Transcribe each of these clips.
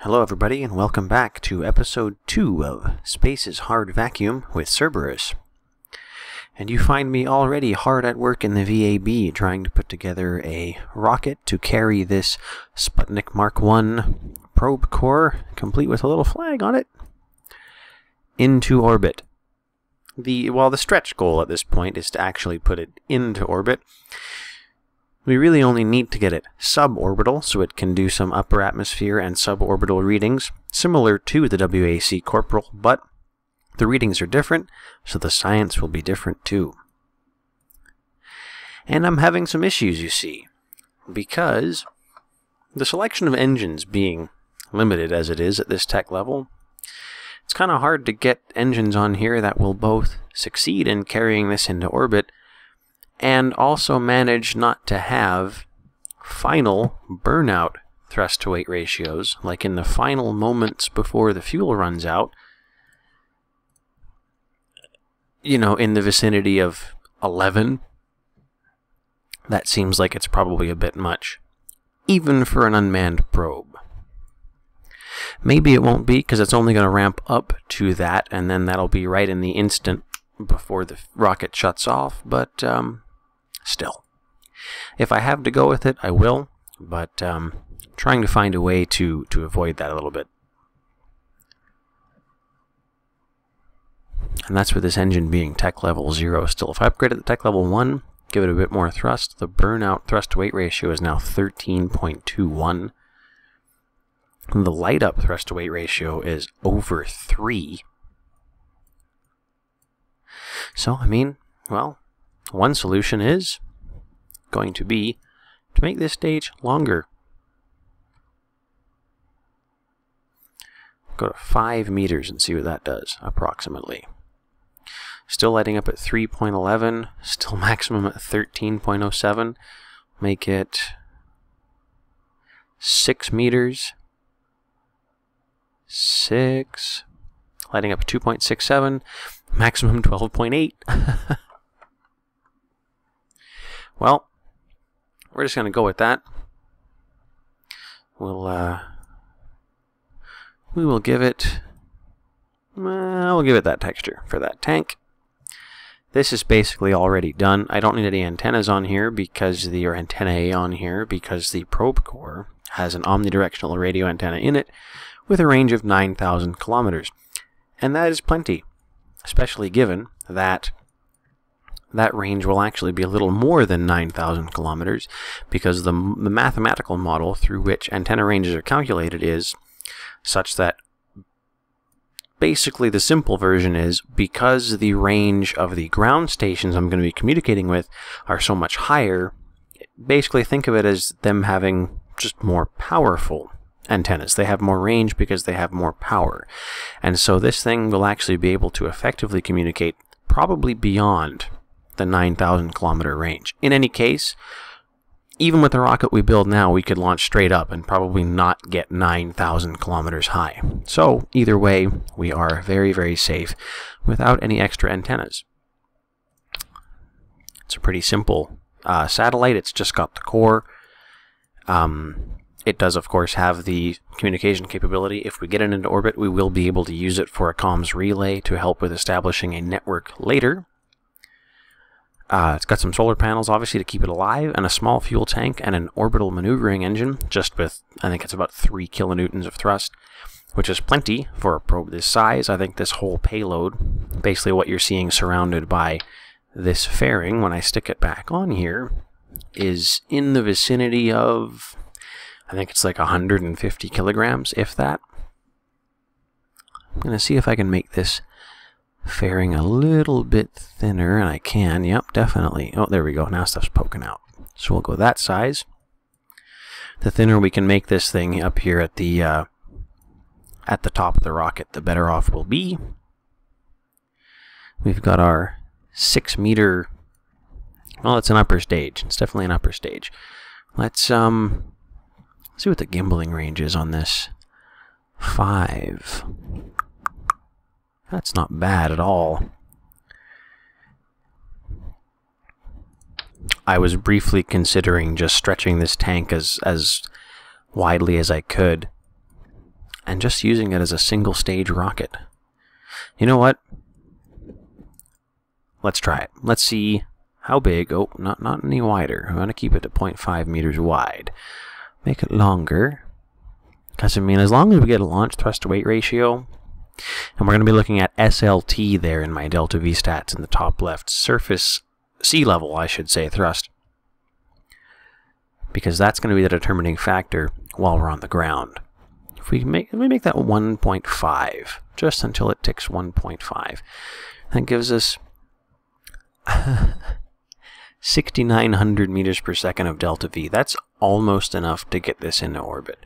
Hello everybody, and welcome back to episode 2 of Space's Hard Vacuum with Cerberus. And you find me already hard at work in the VAB trying to put together a rocket to carry this Sputnik Mark 1 probe core, complete with a little flag on it, into orbit. The stretch goal at this point is to actually put it into orbit. We really only need to get it suborbital, so it can do some upper atmosphere and suborbital readings, similar to the WAC Corporal, but the readings are different, so the science will be different too. And I'm having some issues, you see, because the selection of engines being limited as it is at this tech level, it's kind of hard to get engines on here that will both succeed in carrying this into orbit and also manage not to have final burnout thrust-to-weight ratios, like in the final moments before the fuel runs out, you know, in the vicinity of 11. That seems like it's probably a bit much, even for an unmanned probe. Maybe it won't be, because it's only going to ramp up to that, and then that'll be right in the instant before the rocket shuts off, but still. If I have to go with it, I will, but trying to find a way to avoid that a little bit. And that's with this engine being tech level 0 still. If I upgrade it to tech level 1, give it a bit more thrust, the burnout thrust-to-weight ratio is now 13.21. And the light-up thrust-to-weight ratio is over 3. So, I mean, well, one solution is going to be to make this stage longer. Go to 5 meters and see what that does, approximately. Still lighting up at 3.11, still maximum at 13.07. Make it 6 meters. 6. Lighting up at 2.67, maximum 12.8. Well, we're just going to go with that. We will give it, we'll give it that texture for that tank. This is basically already done. I don't need any antennas on here because the probe core has an omnidirectional radio antenna in it with a range of 9,000 kilometers. And that is plenty, especially given that that range will actually be a little more than 9,000 kilometers, because the mathematical model through which antenna ranges are calculated is such that basically the simple version is, because the range of the ground stations I'm going to be communicating with are so much higher, basically think of it as them having just more powerful antennas. They have more range because they have more power. And so this thing will actually be able to effectively communicate probably beyond the 9,000 kilometer range. In any case, even with the rocket we build now, we could launch straight up and probably not get 9,000 kilometers high. So either way, we are very, very safe without any extra antennas. It's a pretty simple satellite. It's just got the core. It does, of course, have the communication capability. If we get it into orbit, we will be able to use it for a comms relay to help with establishing a network later. It's got some solar panels, obviously, to keep it alive, and a small fuel tank and an orbital maneuvering engine, just with, I think it's about 3 kilonewtons of thrust, which is plenty for a probe this size. I think this whole payload, basically what you're seeing surrounded by this fairing when I stick it back on here, is in the vicinity of, I think it's like 150 kilograms, if that. I'm going to see if I can make this fairing a little bit thinner, and I can. Yep, definitely. Oh, there we go. Now stuff's poking out. So we'll go that size. The thinner we can make this thing up here at the top of the rocket, the better off we'll be. We've got our 6 meter. Well, it's an upper stage. It's definitely an upper stage. Let's see what the gimbaling range is on this. 5. That's not bad at all. I was briefly considering just stretching this tank as widely as I could. and just using it as a single-stage rocket. You know what? Let's try it. Let's see how big. Oh, not any wider. I'm going to keep it to 0.5 meters wide. Make it longer. Because, I mean, as long as we get a launch thrust-to-weight ratio, and we're going to be looking at SLT there in my delta V stats in the top left. Surface sea level, I should say, thrust. Because that's going to be the determining factor while we're on the ground. If we make that 1.5, just until it ticks 1.5, that gives us 6,900 meters per second of delta V. That's almost enough to get this into orbit.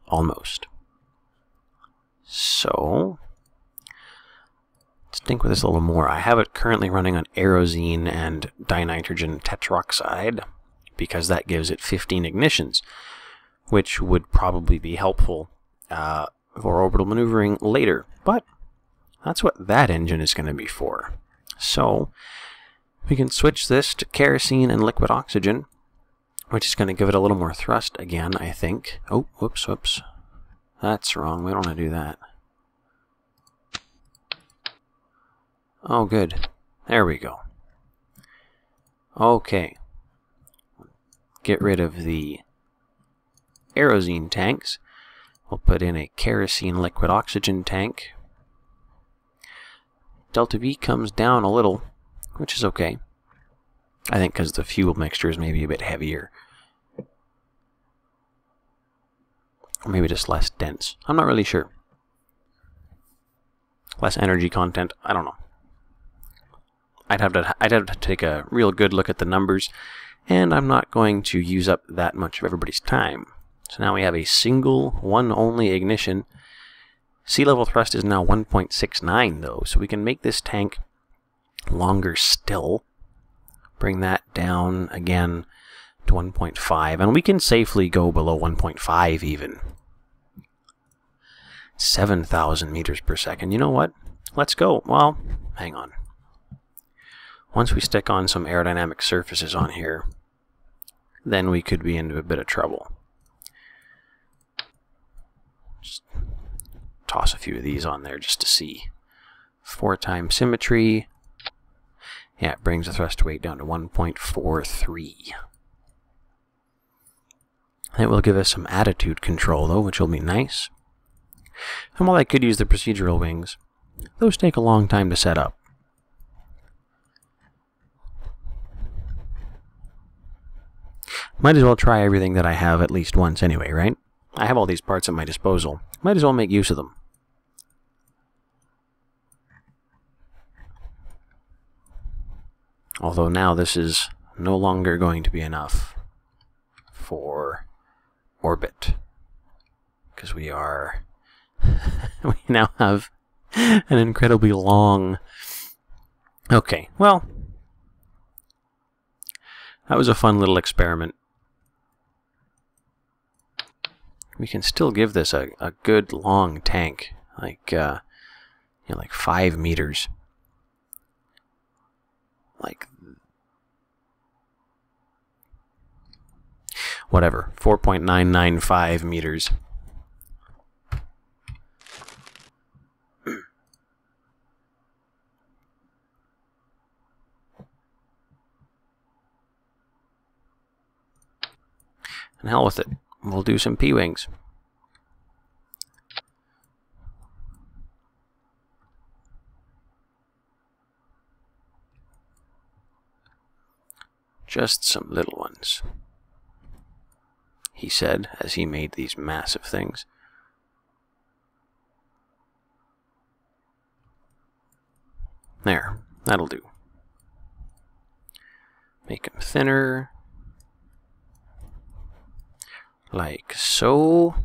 Almost. So, let's think with this a little more. I have it currently running on aerosine and dinitrogen tetroxide, because that gives it 15 ignitions, which would probably be helpful for orbital maneuvering later. But that's what that engine is going to be for. So we can switch this to kerosene and liquid oxygen, which is going to give it a little more thrust again, I think. Oh, whoops. That's wrong. We don't want to do that. Oh, good. There we go. Okay. Get rid of the aerosine tanks. We'll put in a kerosene liquid oxygen tank. Delta V comes down a little, which is okay. I think because the fuel mixture is maybe a bit heavier. Or maybe just less dense. I'm not really sure. Less energy content. I don't know. I'd have to take a real good look at the numbers, and I'm not going to use up that much of everybody's time. So now we have a single, one only ignition. Sea level thrust is now 1.69 though, so we can make this tank longer still. Bring that down again to 1.5, and we can safely go below 1.5 even. 7,000 meters per second. You know what? Let's go. Well, hang on. Once we stick on some aerodynamic surfaces on here, then we could be into a bit of trouble. Just toss a few of these on there just to see. 4 times symmetry. Yeah, it brings the thrust weight down to 1.43. It will give us some attitude control though, which will be nice. And while I could use the procedural wings, those take a long time to set up. Might as well try everything that I have at least once anyway, right? I have all these parts at my disposal. Might as well make use of them. Although now this is no longer going to be enough for orbit. Because we are... we now have an incredibly long... Okay, well... that was a fun little experiment. We can still give this a good long tank, like you know, like 5 meters. Like whatever, 4.995 meters. And hell with it. We'll do some P-wings. Just some little ones, he said as he made these massive things. There, that'll do. Make them thinner. Like so.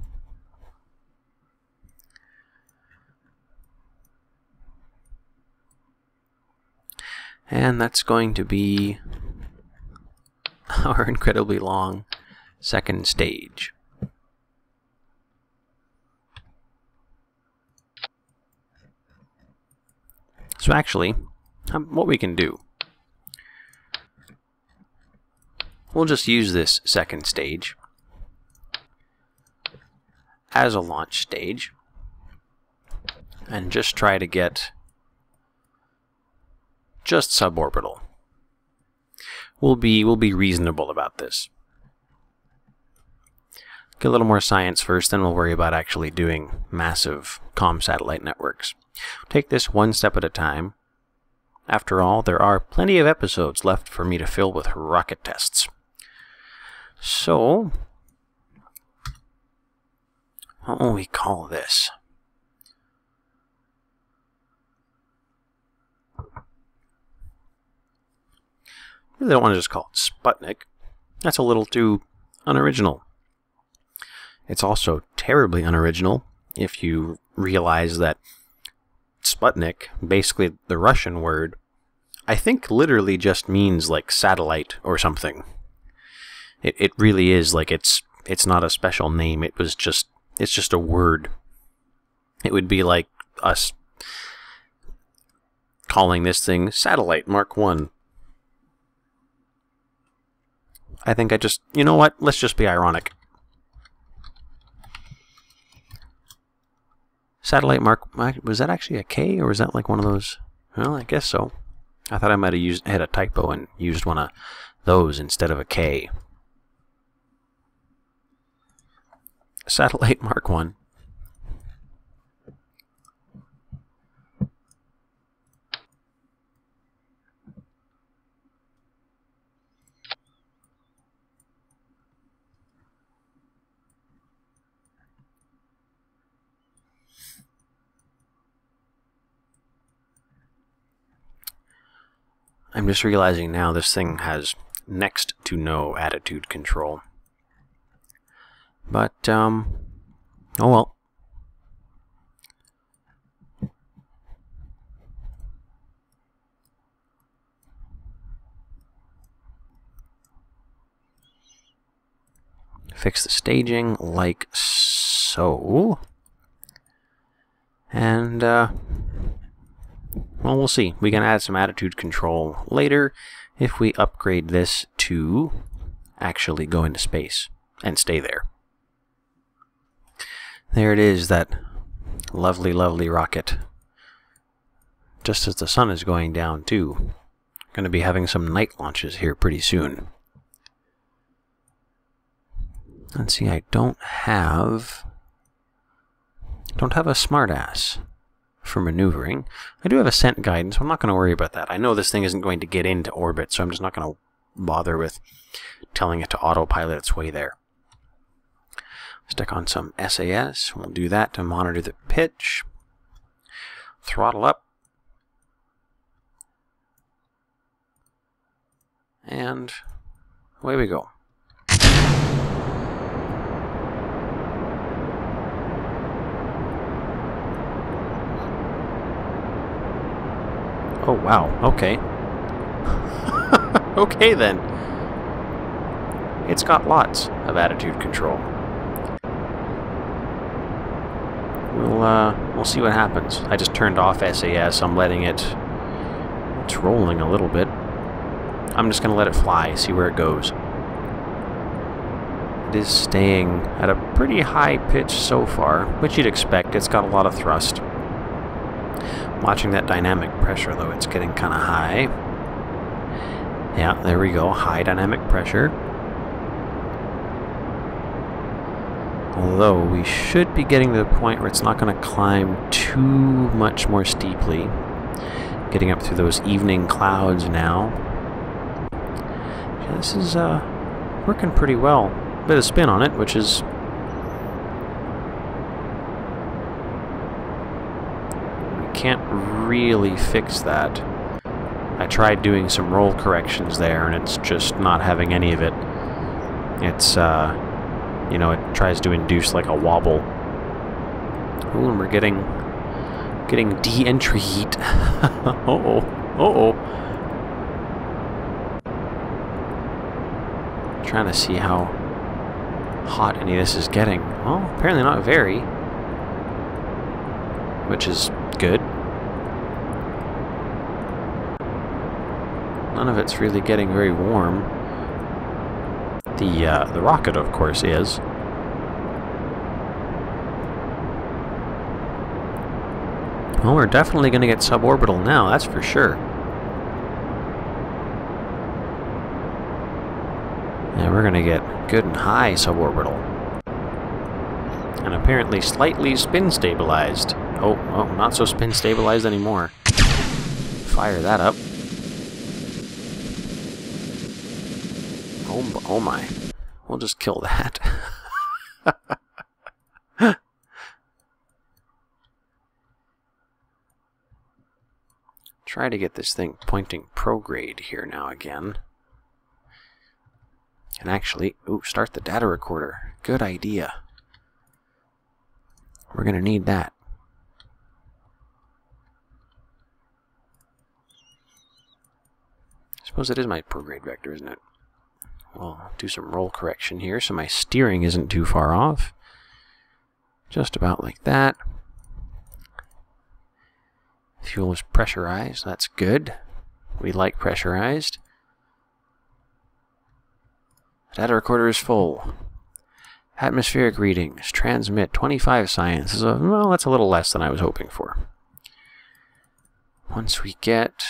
And that's going to be our incredibly long second stage. So actually, what we can do, we'll just use this second stage as a launch stage, and just try to get just suborbital. We'll be reasonable about this. Get a little more science first, then we'll worry about actually doing massive comm satellite networks. Take this one step at a time. After all, there are plenty of episodes left for me to fill with rocket tests. So, what will we call this? I really don't want to just call it Sputnik. That's a little too unoriginal. It's also terribly unoriginal if you realize that Sputnik, basically the Russian word, I think literally just means like satellite or something. It really is like it's not a special name. It's just a word. It would be like us calling this thing Satellite Mark 1. I think you know what? Let's just be ironic. Satellite Mark, was that actually a K, or was that like one of those? Well, I guess so. I thought I might have had a typo and used one of those instead of a K. Satellite Mark 1. I'm just realizing now this thing has next to no attitude control. But, oh well. Fix the staging like so. And, well, we'll see. We can add some attitude control later if we upgrade this to actually go into space and stay there. There it is, that lovely, lovely rocket. Just as the sun is going down, too. Going to be having some night launches here pretty soon. Let's see, I don't have a smartass for maneuvering. I do have ascent guidance, so I'm not going to worry about that. I know this thing isn't going to get into orbit, so I'm just not going to bother with telling it to autopilot its way there. Stick on some SAS. We'll do that to monitor the pitch. Throttle up. And away we go. Oh, wow. Okay. Okay, then. It's got lots of attitude control. We'll see what happens. I just turned off SAS. I'm letting it... It's rolling a little bit. I'm just going to let it fly, see where it goes. It is staying at a pretty high pitch so far, which you'd expect. It's got a lot of thrust. Watching that dynamic pressure, though, it's getting kind of high. Yeah, there we go. High dynamic pressure. Although, we should be getting to the point where it's not going to climb too much more steeply. Getting up through those evening clouds now. Yeah, this is working pretty well. Bit of spin on it, which is... we can't really fix that. I tried doing some roll corrections there, and it's just not having any of it. It's, you know, it tries to induce like a wobble. Ooh, and we're getting de-entry heat. Uh-oh. Uh-oh. Trying to see how hot any of this is getting. Well, apparently not very. Which is good. None of it's really getting very warm. The rocket, of course, is. Well, we're definitely going to get suborbital now, that's for sure. Yeah, we're going to get good and high suborbital. And apparently slightly spin stabilized. Oh, not so spin stabilized anymore. Fire that up. Oh my. We'll just kill that. Try to get this thing pointing prograde here now again. And actually, start the data recorder. Good idea. We're going to need that. I suppose it is my prograde vector, isn't it? We'll do some roll correction here so my steering isn't too far off. Just about like that. Fuel is pressurized. That's good. We like pressurized. Data recorder is full. Atmospheric readings. Transmit 25 science. Well, that's a little less than I was hoping for. Once we get...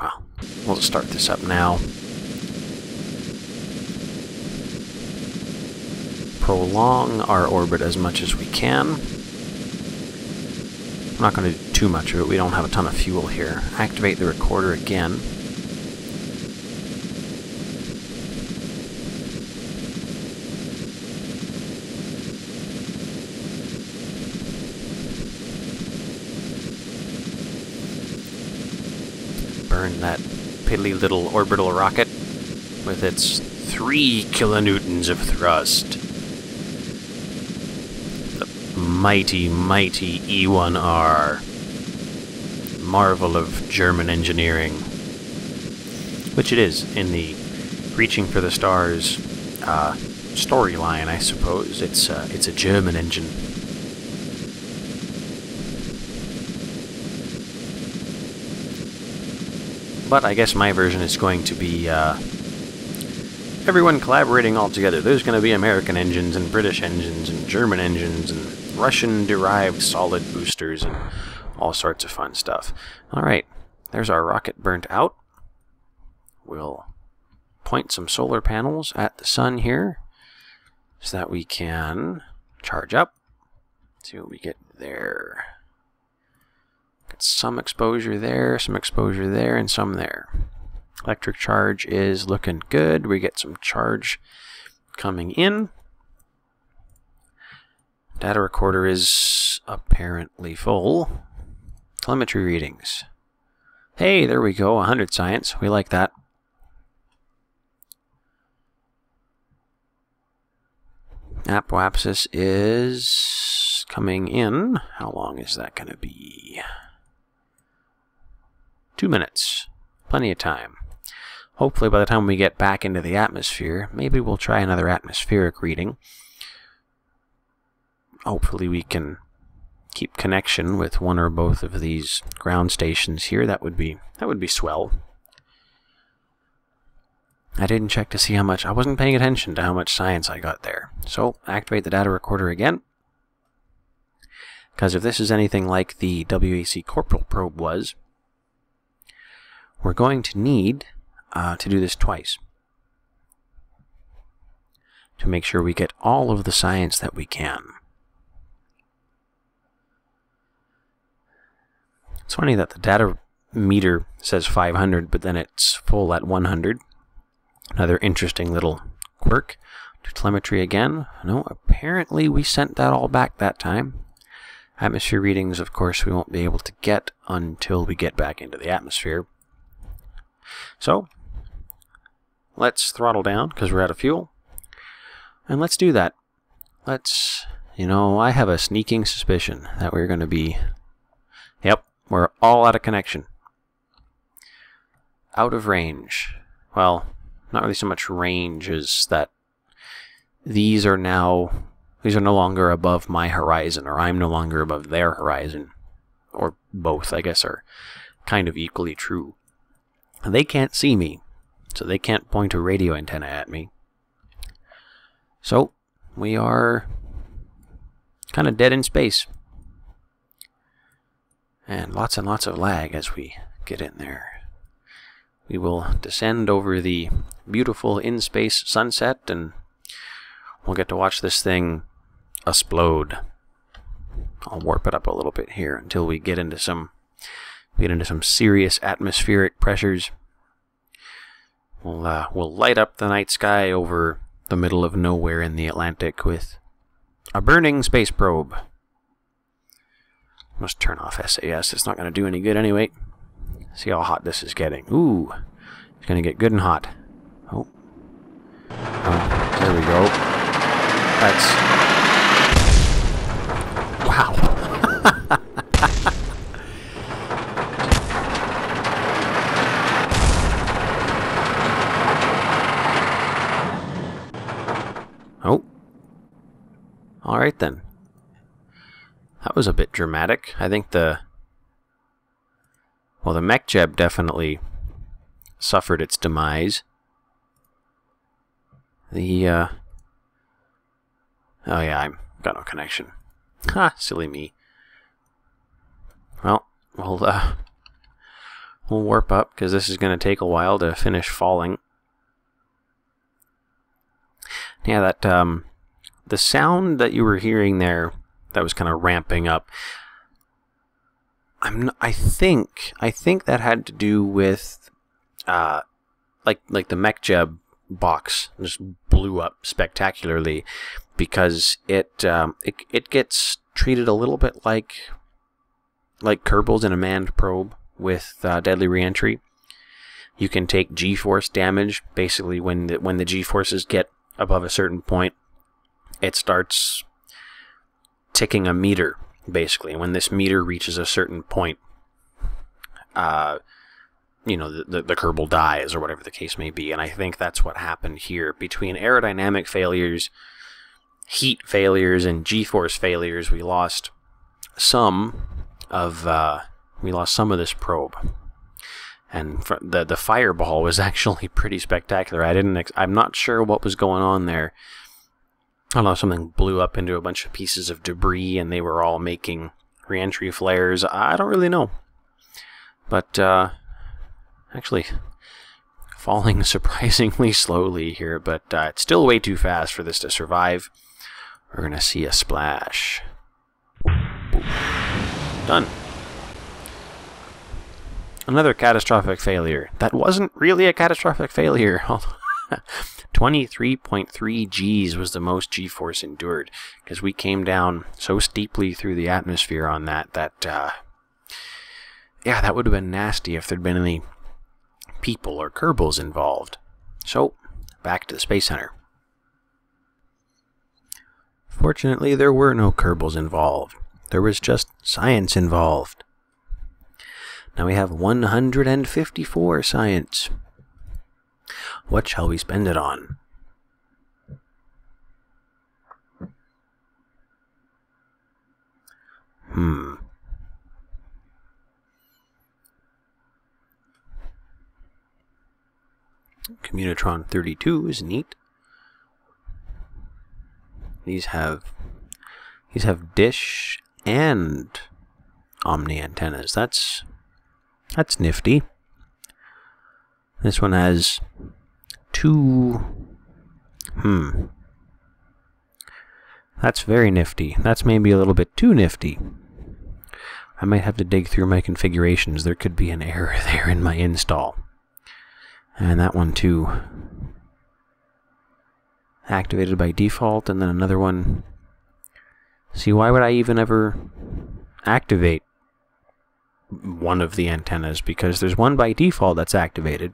Well, we'll just start this up now. Prolong our orbit as much as we can. I'm not going to do too much of it. We don't have a ton of fuel here. Activate the recorder again. Burn that piddly little orbital rocket with its 3 kilonewtons of thrust. The mighty, mighty E1R. Marvel of German engineering. Which it is in the Reaching for the Stars storyline, I suppose. It's a German engine. But I guess my version is going to be everyone collaborating all together. There's going to be American engines and British engines and German engines and Russian-derived solid boosters and all sorts of fun stuff. Alright, there's our rocket burnt out. We'll point some solar panels at the sun here so that we can charge up. See what we get there. Got some exposure there, and some there. Electric charge is looking good. We get some charge coming in. Data recorder is apparently full. Telemetry readings. Hey, there we go, 100 science. We like that. Apoapsis is coming in. How long is that going to be? 2 minutes. Plenty of time. Hopefully by the time we get back into the atmosphere, maybe we'll try another atmospheric reading. Hopefully we can keep connection with one or both of these ground stations here. That would be swell. I didn't check to see how much. I wasn't paying attention to how much science I got there. So activate the data recorder again. Because if this is anything like the WAC Corporal probe was, we're going to need to do this twice to make sure we get all of the science that we can. It's funny that the data meter says 500, but then it's full at 100. Another interesting little quirk. Do telemetry again. No, apparently we sent that all back that time. Atmosphere readings, of course, we won't be able to get until we get back into the atmosphere. So, let's throttle down, because we're out of fuel. And let's do that. Let's, I have a sneaking suspicion that we're going to be... Yep, we're all out of connection. Out of range. Well, not really so much range as that these are no longer above my horizon, or I'm no longer above their horizon. Or both, I guess, are kind of equally true. They can't see me, so they can't point a radio antenna at me. So, we are kind of dead in space. And lots of lag as we get in there. We will descend over the beautiful in-space sunset, and we'll get to watch this thing explode. I'll warp it up a little bit here until we get into some serious atmospheric pressures. We'll light up the night sky over the middle of nowhere in the Atlantic with a burning space probe. Must turn off SAS. It's not going to do any good anyway. See how hot this is getting. Ooh, it's going to get good and hot. Oh, there we go. That's... wow. Oh. All right then. That was a bit dramatic. I think the Mech definitely suffered its demise. Oh yeah, I've got no connection. Ha, silly me. Well, we'll warp up, because this is going to take a while to finish falling. Yeah, that the sound that you were hearing there, that was kind of ramping up. I think that had to do with like the Mech box just blew up spectacularly, because it gets treated a little bit like Kerbals in a manned probe with deadly reentry. You can take G-force damage. Basically, when the G-forces get above a certain point, it starts ticking a meter, basically. And when this meter reaches a certain point, you know, the Kerbal dies, or whatever the case may be. And I think that's what happened here. Between aerodynamic failures, heat failures, and G-force failures, we lost some of this probe. And the fireball was actually pretty spectacular. I'm not sure what was going on there. I don't know, something blew up into a bunch of pieces of debris, and they were all making reentry flares. I don't really know. But, actually, falling surprisingly slowly here, but it's still way too fast for this to survive. We're going to see a splash. Done. Another catastrophic failure. That wasn't really a catastrophic failure. 23.3 Gs was the most G-force endured, because we came down so steeply through the atmosphere on that, yeah, that would have been nasty if there'd been any people or Kerbals involved. So, back to the Space Center. Fortunately, there were no Kerbals involved. There was just science involved. Now we have 154 science. What shall we spend it on? Communotron 32 is neat. These have dish and omni antennas. That's nifty. This one has two. That's very nifty. That's maybe a little bit too nifty. I might have to dig through my configurations. There could be an error there in my install. And that one too. Activated by default, and then another one. See, why would I even ever activate one of the antennas? Because there's one by default that's activated,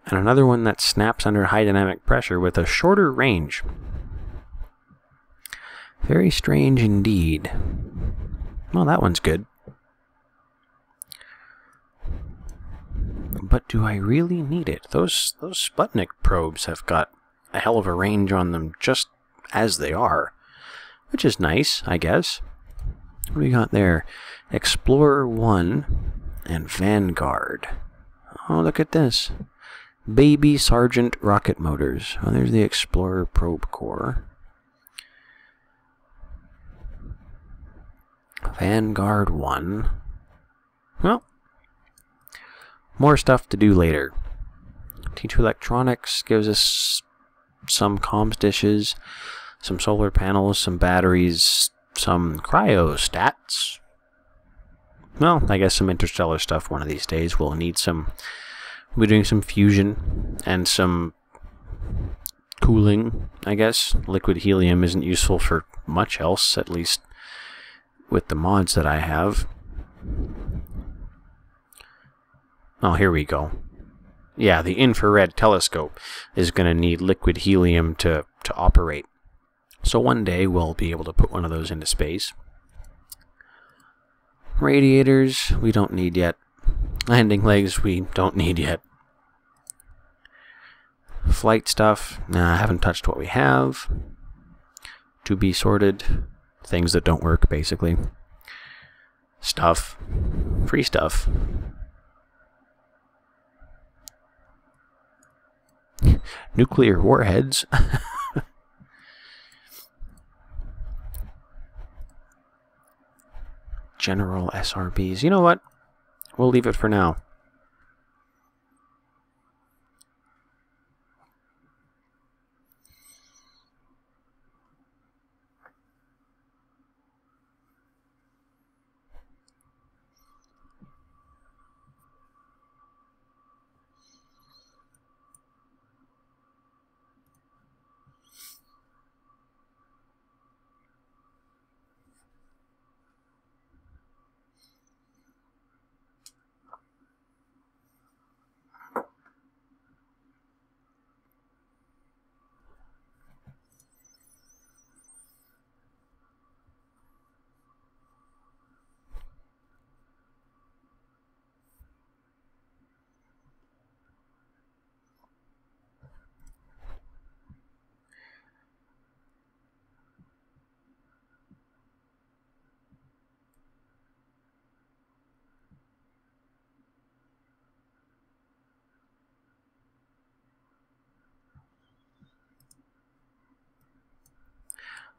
and another one that snaps under high dynamic pressure with a shorter range. Very strange indeed. Well, that one's good. But do I really need it? Those Sputnik probes have got a hell of a range on them just as they are, which is nice, I guess. What do we got there? Explorer 1 and Vanguard. Oh, look at this. Baby Sergeant rocket motors. Oh, there's the Explorer probe core. Vanguard 1. Well, more stuff to do later. T2 Electronics gives us some comms dishes, some solar panels, some batteries, some cryostats. Well, I guess some interstellar stuff one of these days. We'll need some... We'll be doing some fusion and some cooling, I guess. Liquid helium isn't useful for much else, at least with the mods that I have. Oh, here we go. Yeah, the infrared telescope is going to need liquid helium to operate. So one day we'll be able to put one of those into space. Radiators, we don't need yet. Landing legs, we don't need yet. Flight stuff, nah, I haven't touched what we have. To be sorted. Things that don't work, basically. Stuff. Free stuff. Nuclear warheads. General SRBs. You know what? We'll leave it for now.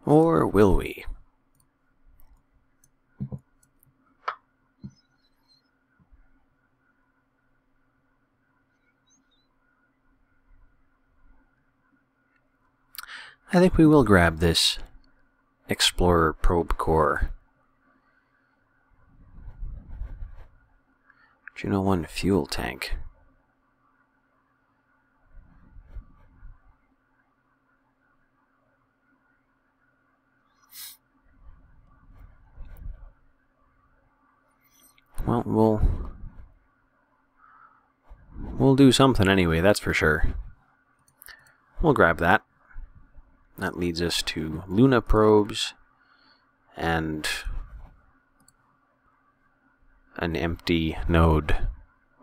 Or will we? I think we will grab this Explorer probe core. Juno 1 fuel tank. Well, we'll do something anyway, that's for sure. We'll grab that. That leads us to Luna probes and an empty node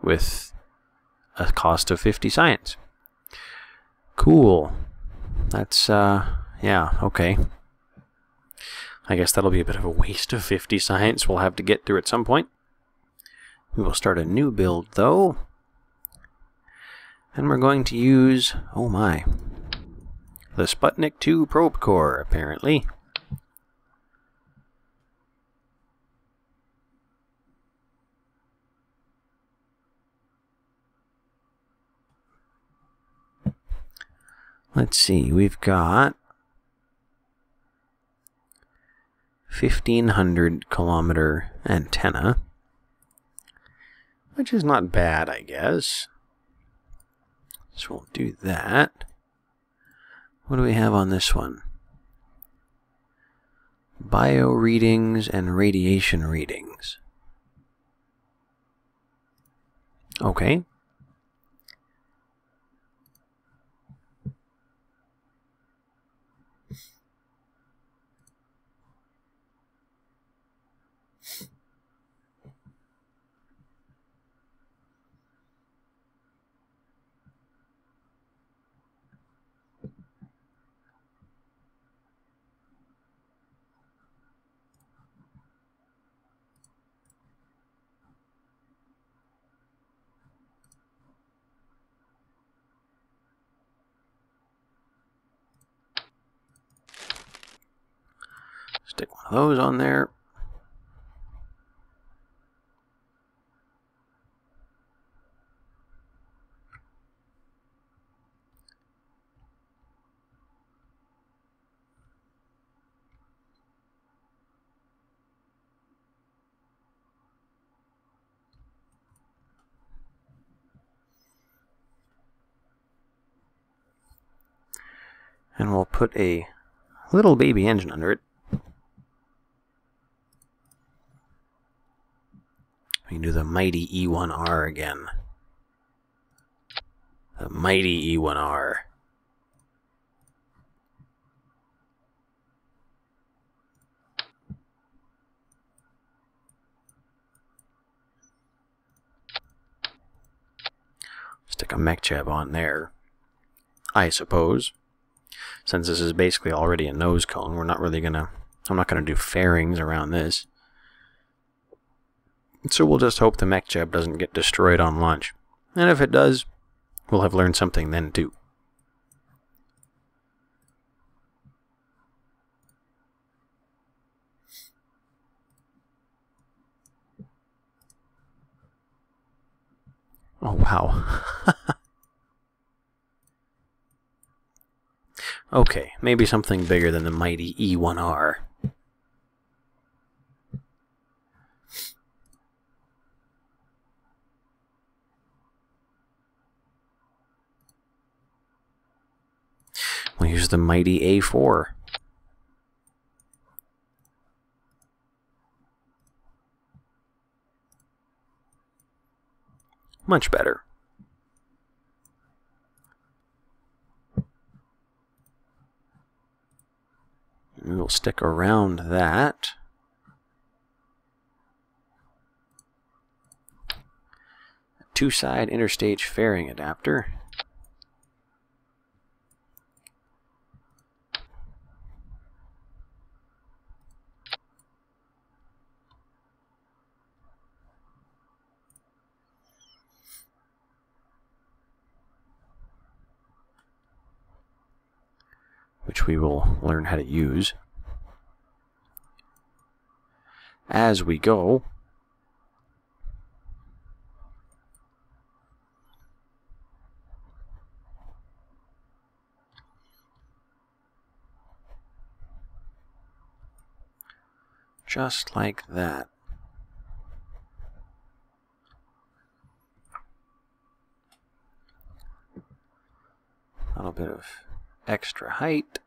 with a cost of 50 science. Cool. That's, yeah, okay. I guess that'll be a bit of a waste of 50 science we'll have to get through at some point. We will start a new build, though. And we're going to use, oh my, the Sputnik 2 probe core, apparently. Let's see, we've got 1,500 kilometer antenna, which is not bad, I guess. So we'll do that. What do we have on this one? Bio readings and radiation readings. Okay. Stick one of those on there. And we'll put a little baby engine under it. We can do the mighty E1R again. The mighty E1R. Stick a mech jab on there, I suppose. Since this is basically already a nose cone, we're not really gonna... I'm not gonna do fairings around this. So we'll just hope the mech jab doesn't get destroyed on launch. And if it does, we'll have learned something then too. Oh, wow. Okay, maybe something bigger than the mighty E1R. We'll use the mighty A4. Much better. And we'll stick around that. A two-side interstage fairing adapter. Which we will learn how to use as we go. Just like that. A little bit of extra height.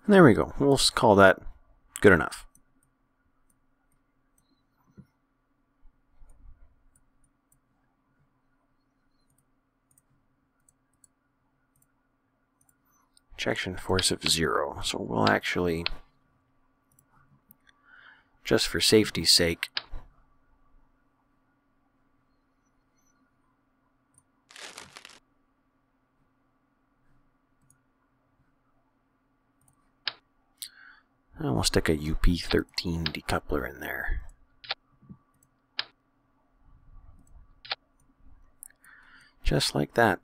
There we go. We'll call that good enough. Ejection force of 0. So we'll actually, just for safety's sake, and we'll stick a UP13 decoupler in there. Just like that.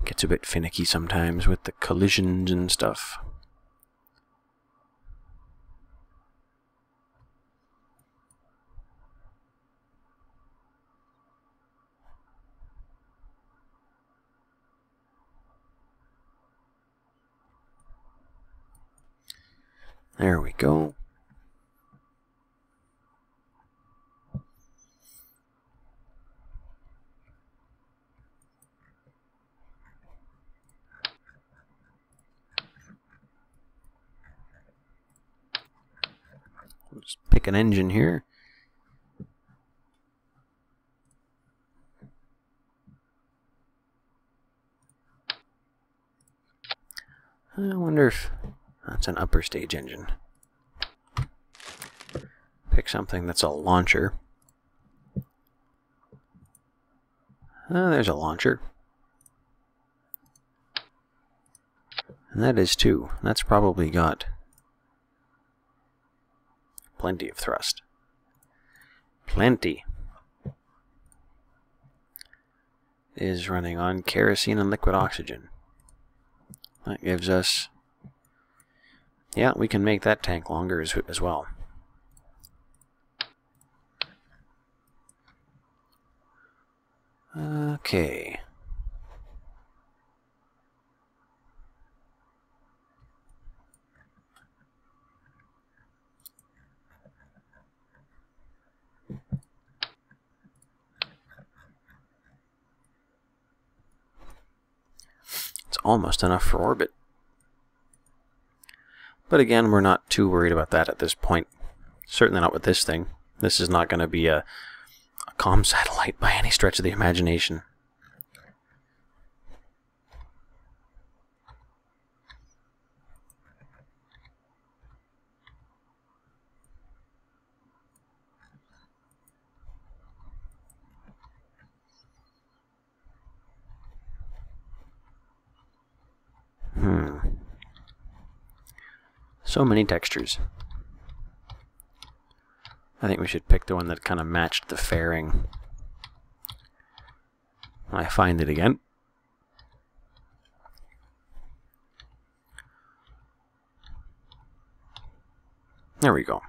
Gets a bit finicky sometimes with the collisions and stuff. There we go. Let's pick an engine here. wonder if that's an upper stage engine. Pick something that's a launcher. There's a launcher. And that is too. That's probably got plenty of thrust. Plenty. Is running on kerosene and liquid oxygen. That gives us... yeah, we can make that tank longer as well. Okay. It's almost enough for orbit. But again, we're not too worried about that at this point. Certainly not with this thing. This is not going to be a comm satellite by any stretch of the imagination. So many textures. I think we should pick the one that kind of matched the fairing. I find it again. There we go.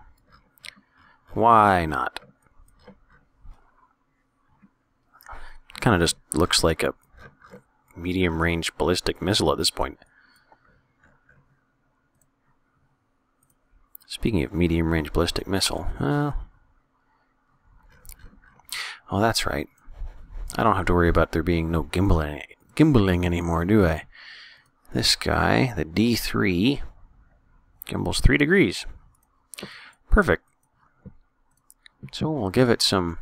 Why not? Kind of just looks like a medium-range ballistic missile at this point. Speaking of medium-range ballistic missile, oh, that's right. I don't have to worry about there being no gimbaling anymore, do I? This guy, the D3, gimbals 3 degrees. Perfect. So we'll give it some...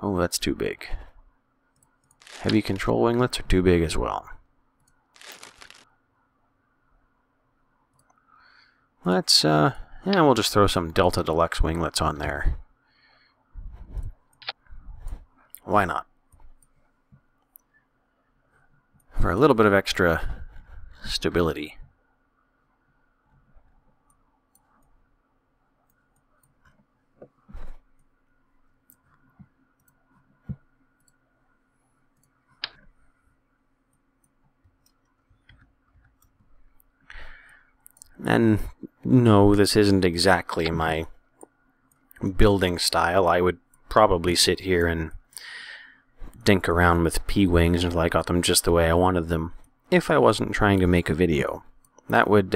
oh, that's too big. Heavy control winglets are too big as well. Let's, yeah, we'll just throw some Delta Deluxe winglets on there. Why not? For a little bit of extra stability. And no, this isn't exactly my building style. I would probably sit here and dink around with P-wings until I got them just the way I wanted them, if I wasn't trying to make a video. That would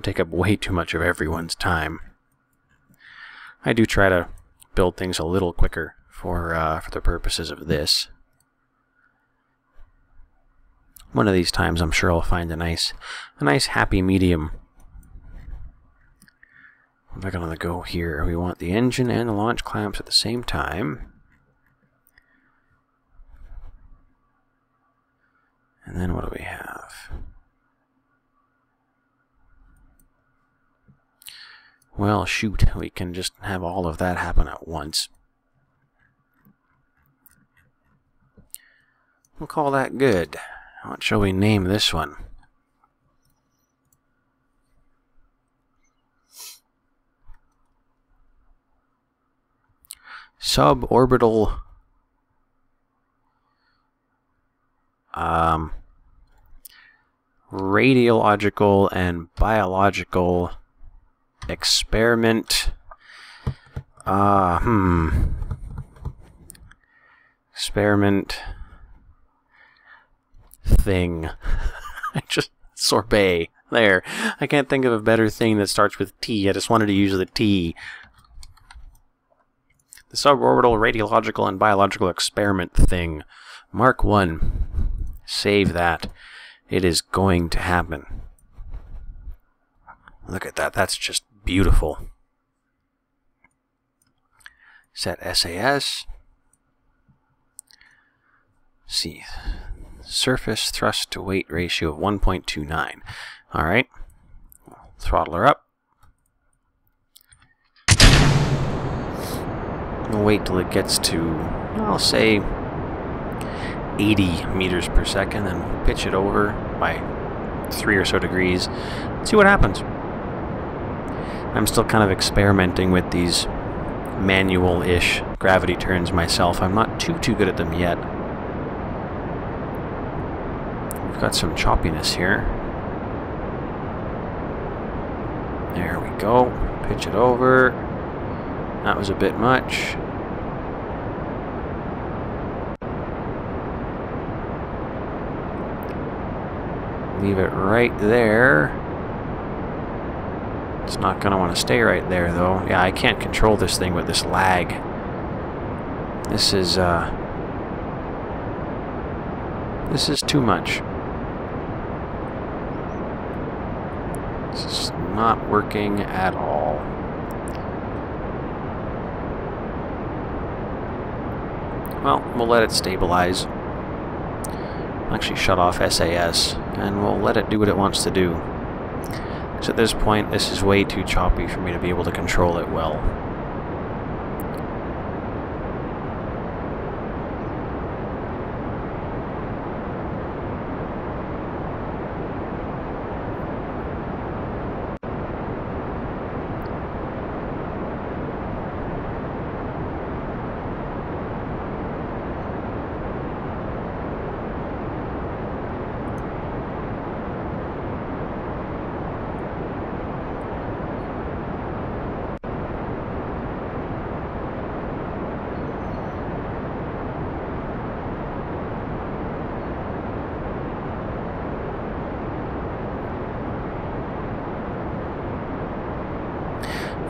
take up way too much of everyone's time. I do try to build things a little quicker for the purposes of this. One of these times, I'm sure I'll find a nice happy medium. We're going to go here. We want the engine and the launch clamps at the same time. And then what do we have? Well, shoot, we can just have all of that happen at once. We'll call that good. What shall we name this one? Suborbital radiological and biological experiment experiment thing. I just sorbet there. I can't think of a better thing that starts with T. I just wanted to use the T. The suborbital radiological and biological experiment thing. Mark 1. Save that. It is going to happen. Look at that. That's just beautiful. Set SAS. See. surface thrust to weight ratio of 1.29. Alright, throttle her up. We'll wait till it gets to, I'll say, 80 meters per second, and pitch it over by 3 or so degrees. See what happens. I'm still kind of experimenting with these manual-ish gravity turns myself. I'm not too good at them yet. We've got some choppiness here. There we go. Pitch it over. That was a bit much. Leave it right there. It's not going to want to stay right there, though. Yeah, I can't control this thing with this lag. This is too much. This is not working at all. Well, we'll let it stabilize. I'll actually shut off SAS, and we'll let it do what it wants to do. Because at this point, this is way too choppy for me to be able to control it well.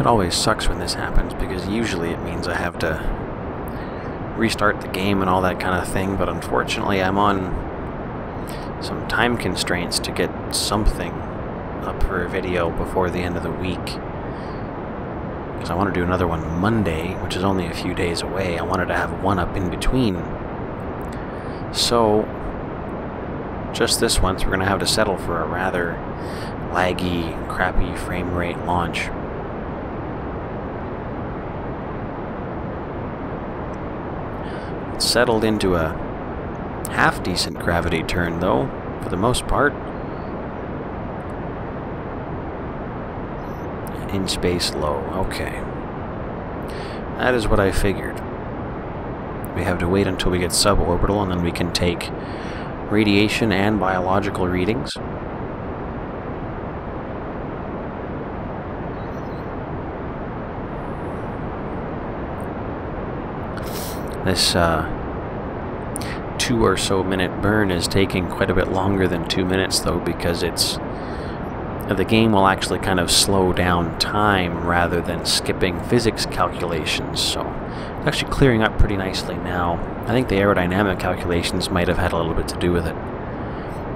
It always sucks when this happens, because usually it means I have to restart the game and all that kind of thing, but unfortunately I'm on some time constraints to get something up for a video before the end of the week. Because I want to do another one Monday, which is only a few days away. I wanted to have one up in between. So, just this once, we're going to have to settle for a rather laggy, crappy frame rate launch. Settled into a half-decent gravity turn, though, for the most part. In space low, okay. That is what I figured. We have to wait until we get suborbital, and then we can take radiation and biological readings. This 2 or so minute burn is taking quite a bit longer than 2 minutes, though, because the game will actually kind of slow down time rather than skipping physics calculations. So it's actually clearing up pretty nicely now. I think the aerodynamic calculations might have had a little bit to do with it,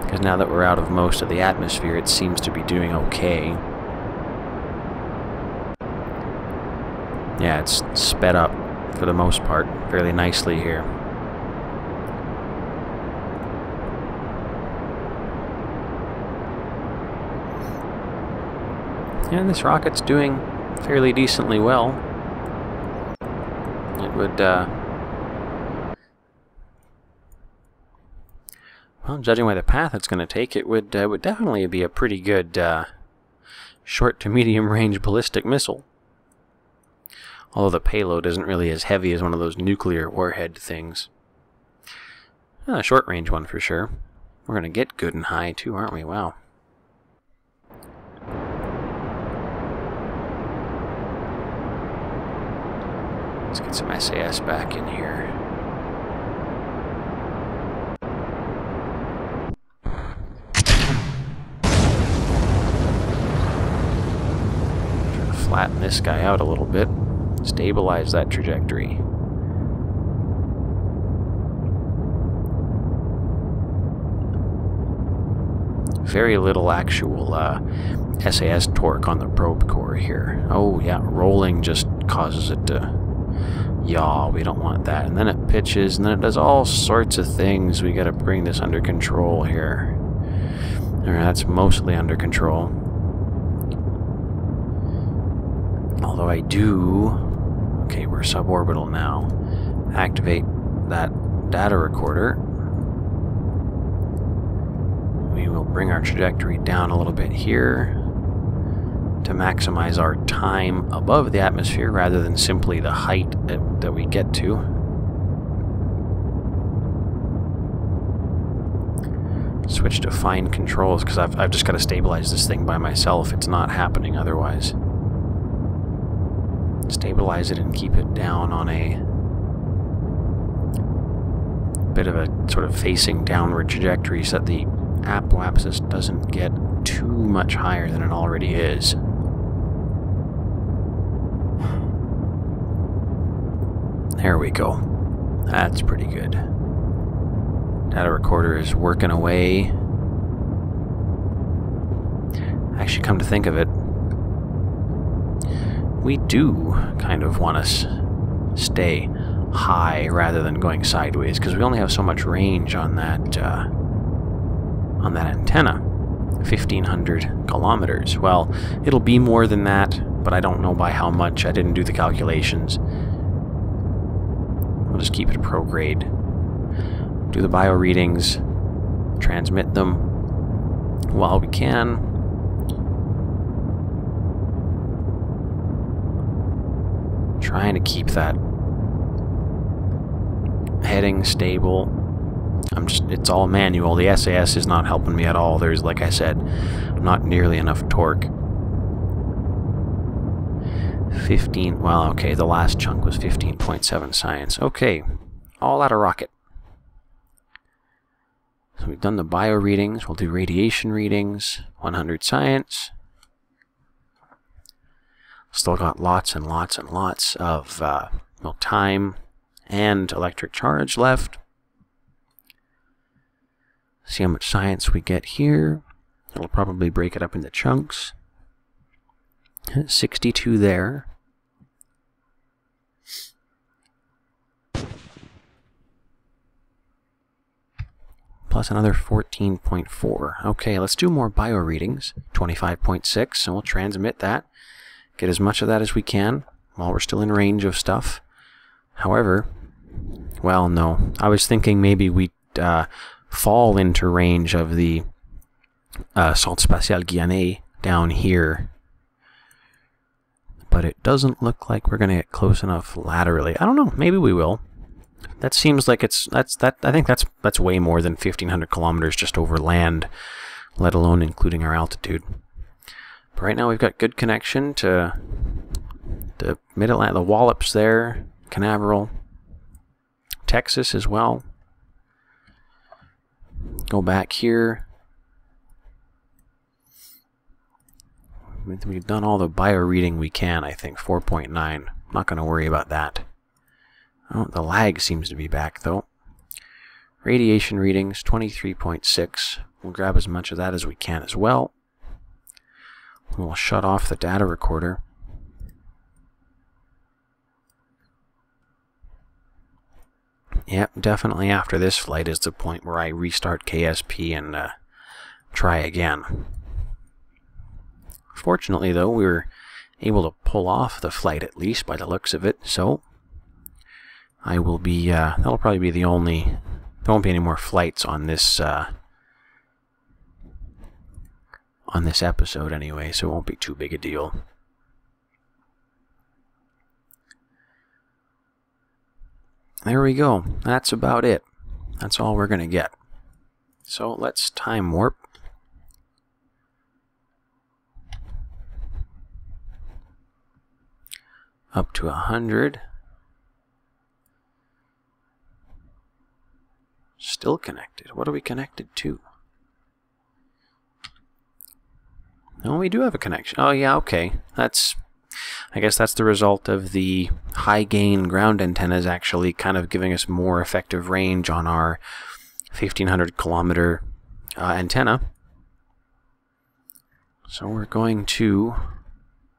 because now that we're out of most of the atmosphere, it seems to be doing okay. Yeah, it's sped up for the most part fairly nicely here. And this rocket's doing fairly decently well. It would, well, judging by the path it's going to take, it would definitely be a pretty good short to medium range ballistic missile. Although the payload isn't really as heavy as one of those nuclear warhead things. A short range one for sure. We're going to get good and high too, aren't we? Wow. Let's get some SAS back in here. Try to flatten this guy out a little bit. Stabilize that trajectory. Very little actual SAS torque on the probe core here. Oh yeah, rolling just causes it to yaw. We don't want that. And then it pitches, and then it does all sorts of things. We gotta bring this under control here. Alright, that's mostly under control. Although I do... Okay, we're suborbital now. Activate that data recorder. We will bring our trajectory down a little bit here to maximize our time above the atmosphere rather than simply the height that we get to. Switch to fine controls because I've just got to stabilize this thing by myself. It's not happening otherwise. Stabilize it and keep it down on a bit of a sort of facing downward trajectory so that the apoapsis doesn't get too much higher than it already is. There we go. That's pretty good. Data recorder is working away. Actually, come to think of it, we do kind of want to stay high rather than going sideways because we only have so much range on that antenna. 1,500 kilometers. Well, it'll be more than that, but I don't know by how much. I didn't do the calculations. We'll just keep it prograde. Do the bio readings, transmit them while we can. Trying to keep that heading stable. It's all manual. The SAS is not helping me at all. There's, like I said, not nearly enough torque. 15, well, okay, the last chunk was 15.7 science. Okay, all out of rocket. So we've done the bio readings. We'll do radiation readings, 100 science. Still got lots and lots and lots of time and electric charge left. See how much science we get here. It'll probably break it up into chunks. 62 there. Plus another 14.4. Okay, let's do more bio readings. 25.6, and we'll transmit that. Get as much of that as we can while we're still in range of stuff. However, well, no. I was thinking maybe we'd fall into range of the Centre Spatial Guyanais down here. But it doesn't look like we're going to get close enough laterally. I don't know. Maybe we will. That seems like I think that's way more than 1,500 kilometers just over land, let alone including our altitude. But right now we've got good connection to the Mid-Atlantic, the Wallops there, Canaveral, Texas as well. Go back here. We've done all the bio reading we can, I think. 4.9. Not going to worry about that. Oh, the lag seems to be back, though. Radiation readings, 23.6. We'll grab as much of that as we can as well. We'll shut off the data recorder. Yep, definitely after this flight is the point where I restart KSP and try again. Fortunately, though, we were able to pull off the flight at least by the looks of it, so I will be, that'll probably be the only, there won't be any more flights on this episode anyway, so it won't be too big a deal. There we go. That's about it. That's all we're going to get. So let's time warp. Up to 100. Still connected. What are we connected to? Oh, we do have a connection. Oh, yeah, okay. I guess that's the result of the high gain ground antennas actually kind of giving us more effective range on our 1,500 kilometer antenna. So we're going to,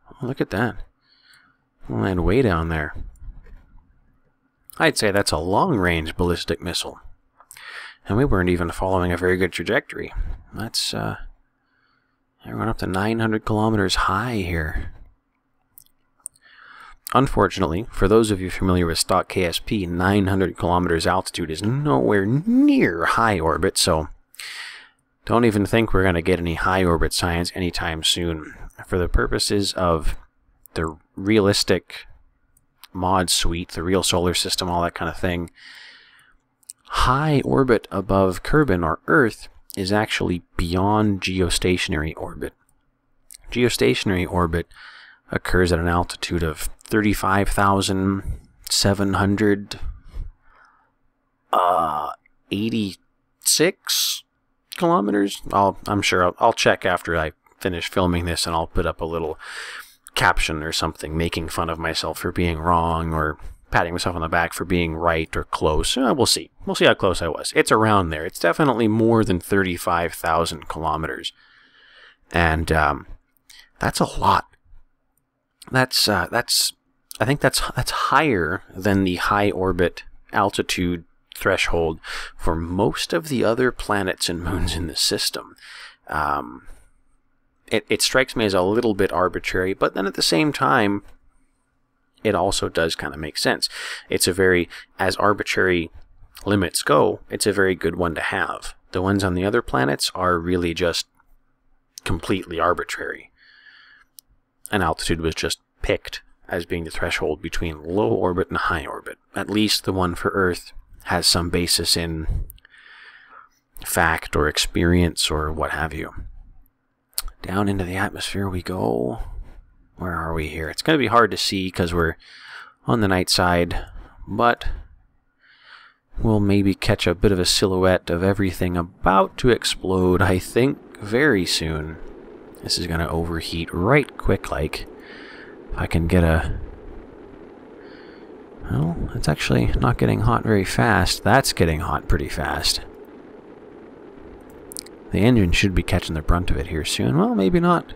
oh, look at that. We'll land way down there. I'd say that's a long-range ballistic missile. And we weren't even following a very good trajectory. That's, we're going up to 900 kilometers high here. Unfortunately, for those of you familiar with stock KSP, 900 kilometers altitude is nowhere near high orbit, so don't even think we're going to get any high orbit science anytime soon. For the purposes of the realistic mod suite, the real solar system, all that kind of thing, high orbit above Kerbin or Earth is actually beyond geostationary orbit. Geostationary orbit occurs at an altitude of 35,786 kilometers. I'm sure I'll check after I finish filming this, and I'll put up a little caption or something making fun of myself for being wrong, or patting myself on the back for being right or close. We'll see. We'll see how close I was. It's around there. It's definitely more than 35,000 kilometers. And that's a lot. I think that's higher than the high orbit altitude threshold for most of the other planets and moons in the system. It strikes me as a little bit arbitrary, but then at the same time, it also does kind of make sense. It's a very, as arbitrary limits go, it's a very good one to have. The ones on the other planets are really just completely arbitrary. An altitude was just picked as being the threshold between low orbit and high orbit. At least the one for Earth has some basis in fact or experience or what have you. Down into the atmosphere we go. Where are we here? It's going to be hard to see because we're on the night side, but we'll maybe catch a bit of a silhouette of everything about to explode, I think, very soon. This is going to overheat right quick, like. If I can get a... Well, it's actually not getting hot very fast. That's getting hot pretty fast. The engine should be catching the brunt of it here soon. Well, maybe not.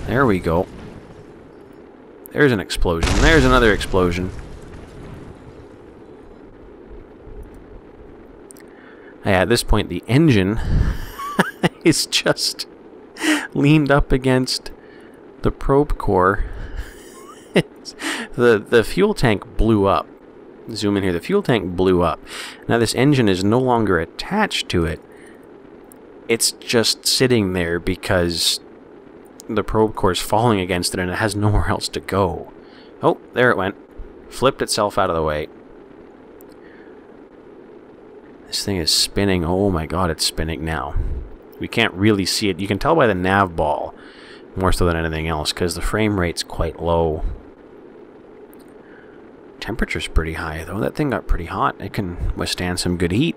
There we go. There's an explosion. There's another explosion. Yeah, at this point, the engine is just leaned up against the probe core. The fuel tank blew up. Zoom in here. The fuel tank blew up. Now this engine is no longer attached to it. It's just sitting there because the probe core is falling against it and it has nowhere else to go. Oh, there it went. Flipped itself out of the way. This thing is spinning. Oh my god, it's spinning now. We can't really see it. You can tell by the nav ball more so than anything else because the frame rate's quite low. Temperature's pretty high though. That thing got pretty hot. It can withstand some good heat.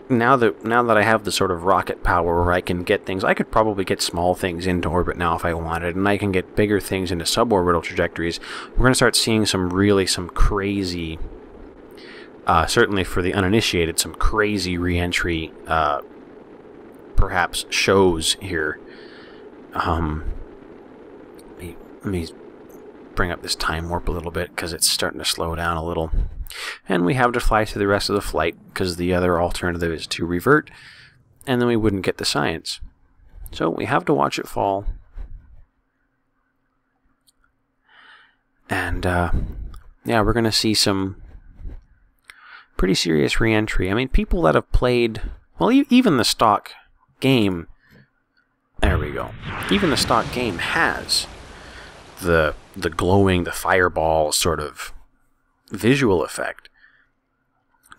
Now that I have the sort of rocket power where I can get things, I could probably get small things into orbit now if I wanted, and I can get bigger things into suborbital trajectories. We're going to start seeing some crazy, certainly for the uninitiated, some crazy re-entry, perhaps shows here. Let me bring up this time warp a little bit because it's starting to slow down a little. And we have to fly through the rest of the flight because the other alternative is to revert, and then we wouldn't get the science. So we have to watch it fall. And yeah, we're going to see some pretty serious re-entry. I mean, people that have played, well, even the stock game, there we go. Even the stock game has the glowing, the fireball sort of visual effect.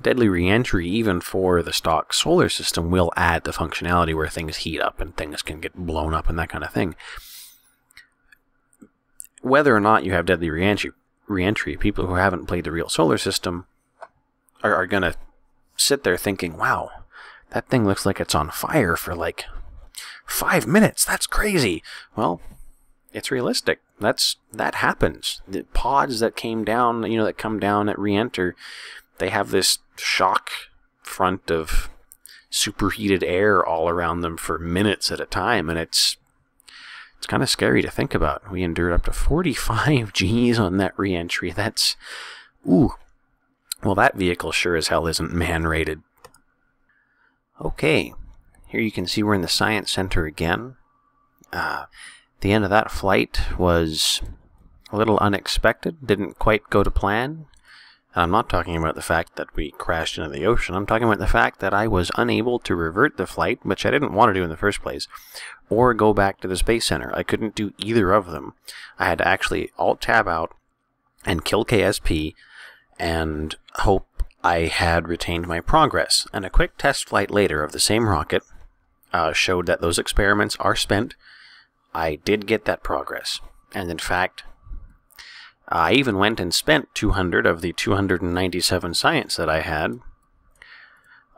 Deadly re-entry, even for the stock solar system, will add the functionality where things heat up and things can get blown up and that kind of thing. Whether or not you have deadly re-entry, people who haven't played the real solar system are going to sit there thinking, wow, that thing looks like it's on fire for like 5 minutes. That's crazy. Well, it's realistic. That happens. The pods that came down, that come down at re-enter, they have this shock front of superheated air all around them for minutes at a time, and it's It's kind of scary to think about. We endured up to 45 Gs on that re-entry. That's... Ooh. Well, that vehicle sure as hell isn't man-rated. Okay. Here you can see we're in the Science Center again. The end of that flight was a little unexpected. Didn't quite go to plan. I'm not talking about the fact that we crashed into the ocean. I'm talking about the fact that I was unable to revert the flight, which I didn't want to do in the first place, or go back to the Space Center. I couldn't do either of them. I had to actually Alt-Tab out and kill KSP and hope I had retained my progress. And a quick test flight later of the same rocket showed that those experiments are spent. I did get that progress. And in fact, I even went and spent 200 of the 297 science that I had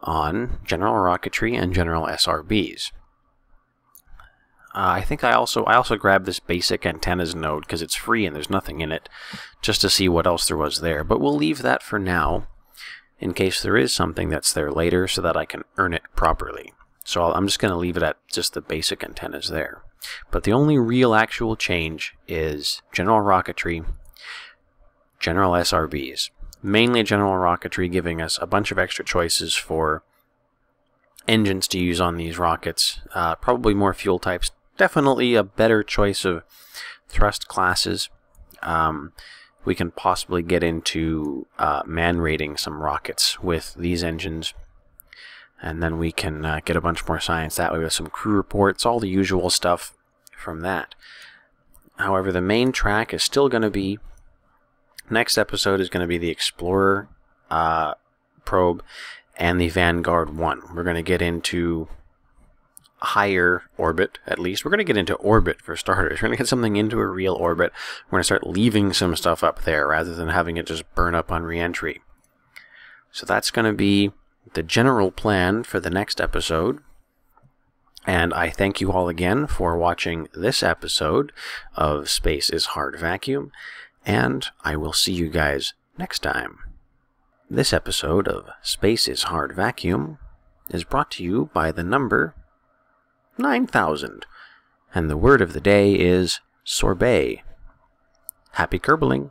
on general rocketry and general SRBs. I think I also grabbed this basic antennas node because it's free and there's nothing in it, just to see what else there was there. But we'll leave that for now, in case there is something that's there later, so that I can earn it properly. So I'm just going to leave it at just the basic antennas there. But the only real actual change is general rocketry, general SRBs. Mainly general rocketry, giving us a bunch of extra choices for engines to use on these rockets. Probably more fuel types. Definitely a better choice of thrust classes. We can possibly get into man-rating some rockets with these engines. And then we can get a bunch more science that way with some crew reports, all the usual stuff from that. However, the main track is still going to be... Next episode is going to be the Explorer probe and the Vanguard 1. We're going to get into higher orbit, at least. We're going to get into orbit for starters. We're going to get something into a real orbit. We're going to start leaving some stuff up there rather than having it just burn up on re-entry. So that's going to be the general plan for the next episode. And I thank you all again for watching this episode of Space is Hard Vacuum. And I will see you guys next time. This episode of Space is Hard Vacuum is brought to you by the number 9000. And the word of the day is sorbet. Happy Kerbeling!